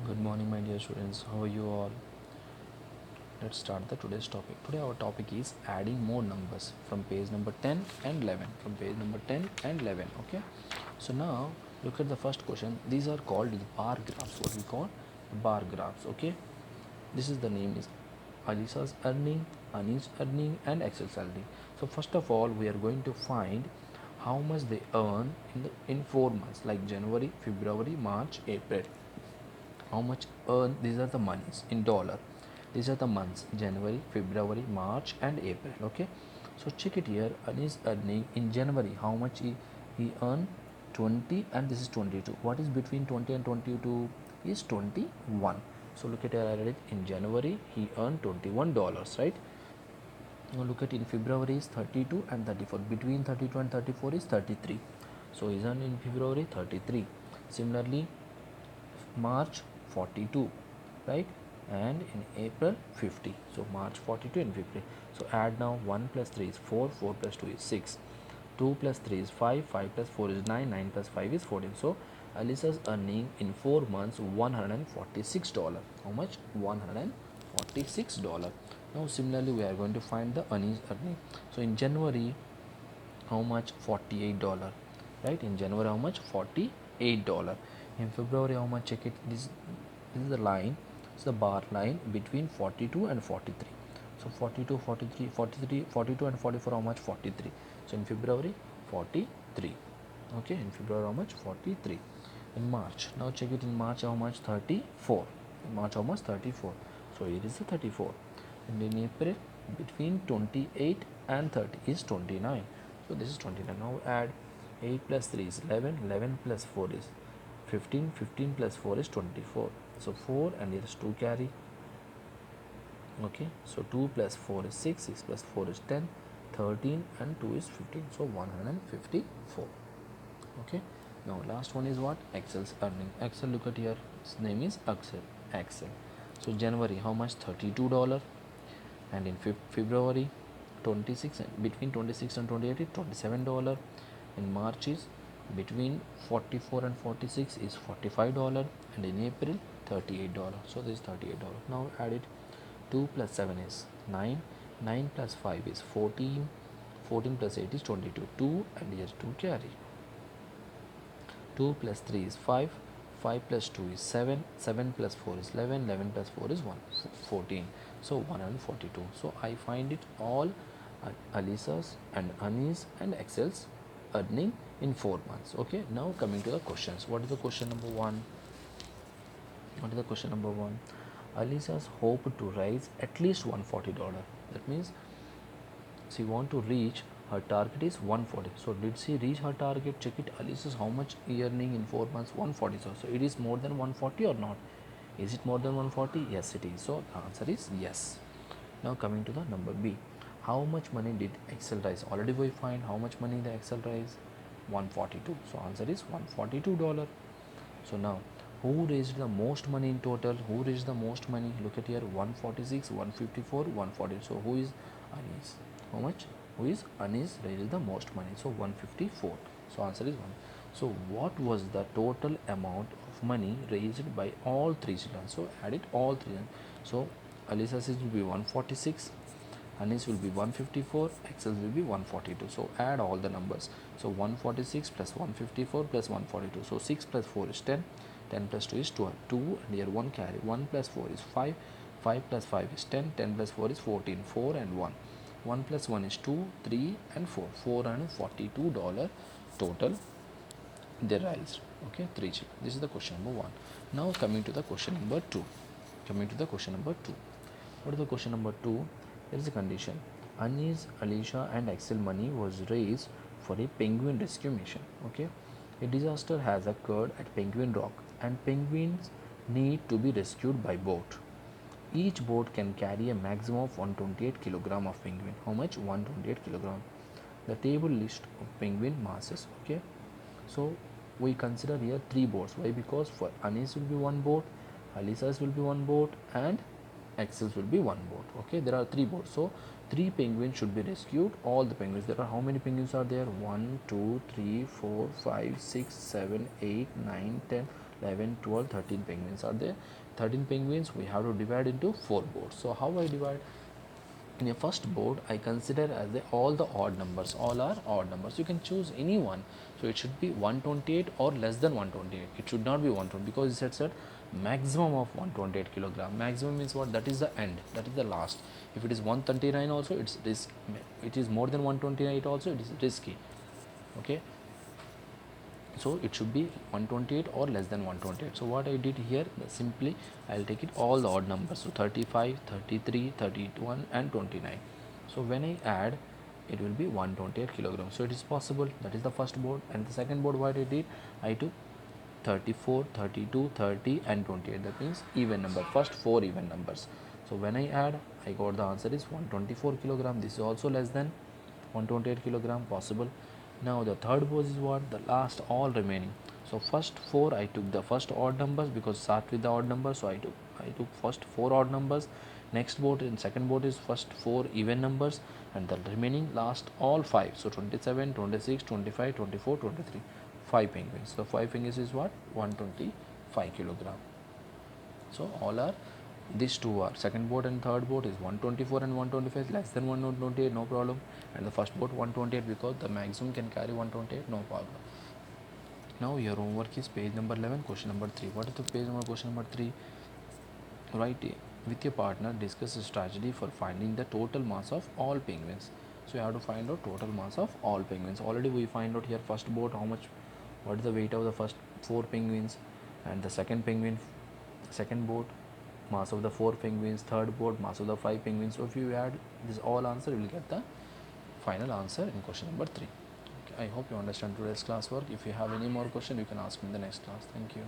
Good morning, my dear students. How are you all? Let's start the today's topic. Today our topic is adding more numbers from page number 10 and 11. From page number 10 and 11. Okay. So now look at the first question. These are called bar graphs. What we call bar graphs. Okay. This is the name is Alisa's earning, Ani's earning, and Excel's earning. So first of all, we are going to find how much they earn in 4 months, like January, February, March, April. How much earn? These are the monies in dollar. These are the months: January, February, March, and April. Okay, so check it here. An is earning in January. How much he earned? 20, and this is 22. What is between 20 and 22? Is 21. So look at here. I read it in January. He earned $21, right? Now look at in February is 32 and 34. Between 32 and 34 is 33. So he's earned in February 33. Similarly, March 42, right? And in April 50. So March 42 and 50. So add now. 1 plus 3 is 4, 4 plus 2 is 6, 2 plus 3 is 5, 5 plus 4 is 9, 9 plus 5 is 14. So Alisa's earning in 4 months $146. How much? $146. Now similarly we are going to find the Ani's earning. So in January, how much? $48, right? In January, how much? $48. In February, how much? Check it. This is the line. It's the bar line between 42 and 43. So 42, 43, 43, 42 and 44, how much? 43. So in February, 43. Okay, in February, how much? 43. In March, now check it. In March, how much? 34. In March, how much? 34. So here is the 34. And in April, between 28 and 30 is 29. So this is 29. Now add. 8 plus 3 is 11, 11 plus 4 is 15, 15 plus 4 is 24. So 4 and here is 2 carry. Okay, so 2 plus 4 is 6, 6 plus 4 is 10, 13 and 2 is 15. So 154. Okay, now last one is what? Excel's earning. Excel, look at here. Its name is Excel. Excel. So January, how much? $32. And in February, 26, between 26 and 28 is $27. In March is between 44 and 46 is $45. And in April, $38. So this is $38. Now add it. 2 plus 7 is 9, 9 plus 5 is 14, 14 plus 8 is 22, 2 and here 2 carry. 2 plus 3 is 5, 5 plus 2 is 7, 7 plus 4 is 11, 11 plus 4 is 1, 14. So 142. So I find it all Alisa's and Ani's and Excel's earning in 4 months. Okay, now coming to the questions. What is the question number 1? What is the question number 1? Alisa's hope to raise at least $140. That means she want to reach her target is 140. So did she reach her target? Check it. Alisa's how much earning in 4 months? 140. So it is more than 140 or not? Is it more than 140? Yes, it is. So the answer is yes. Now coming to the number B. How much money did Excel raise? Already we find how much money the Excel raise? 142. So answer is $142. So now who raised the most money in total? Who raised the most money? Look at here. 146, 154, 140. So who is Anis? How much? Who is Anis raised the most money? So 154. So answer is 1. So what was the total amount of money raised by all three children? So add it all three. So Alisa's will be 146, Anis will be 154, Excel will be 142. So add all the numbers. So 146 plus 154 plus 142. So 6 plus 4 is 10, 10 plus 2 is 12, 2 and here 1 carry. 1 plus 4 is 5, 5 plus 5 is 10, 10 plus 4 is 14, 4 and 1. 1 plus 1 is 2, 3 and 4. $442 total they raised. Okay, 3 children. This is the question number 1. Now coming to the question number 2. Coming to the question number 2. What is the question number 2? There is a condition. Anis, Alicia and Excel money was raised for a penguin rescue mission. Okay, a disaster has occurred at Penguin Rock and penguins need to be rescued by boat. Each boat can carry a maximum of 128 kg of penguin. How much? 128 kg. The table list of penguin masses. Okay, so we consider here 3 boats. Why? Because for Anis will be 1 boat, Alisa's will be 1 boat, and Excel's will be 1 boat. Okay, there are 3 boats. So 3 penguins should be rescued. All the penguins. There are how many penguins are there? 1, 2, 3, 4, 5, 6, 7, 8, 9, 10. 11, 12, 13 penguins are there. 13 penguins we have to divide into 4 boards. So how I divide? In a first board I consider as all the odd numbers, all are odd numbers, you can choose any one. So it should be 128 or less than 128, it should not be 120 because it says that maximum of 128 kilogram. Maximum means what? That is the end, that is the last. If it is 139 also it's risk, it is more than 128 also it is risky. Okay, so it should be 128 or less than 128. So what I did here, simply I'll take it all the odd numbers, so 35, 33, 31 and 29. So when I add, it will be 128 kilograms. So it is possible. That is the first board. And the second board, what I did, I took 34, 32, 30 and 28. That means even number, first 4 even numbers. So when I add, I got the answer is 124 kilogram. This is also less than 128 kilogram, possible. Now the third board is what? The last all remaining. So first 4 I took the first odd numbers because start with the odd numbers. So I took first 4 odd numbers. Next board in second board is first 4 even numbers, and the remaining last all 5. So 27, 26, 25, 24, 23. 5 penguins. So 5 penguins is what? 125 kilogram. So all are, these two are, second boat and third boat is 124 and 125, less than 128, no problem. And the first boat 128 because the maximum can carry 128, no problem. Now your homework is page number 11, question number 3. What is the page number, question number 3? Write with your partner, discuss a strategy for finding the total mass of all penguins. So you have to find out total mass of all penguins. Already we find out here first boat how much, what is the weight of the first 4 penguins, and the second penguin, second boat, mass of the 4 penguins, third boat, mass of the 5 penguins. So if you add this all answer, you will get the final answer in question number 3. Okay, I hope you understand today's classwork. If you have any more question, you can ask me in the next class. Thank you.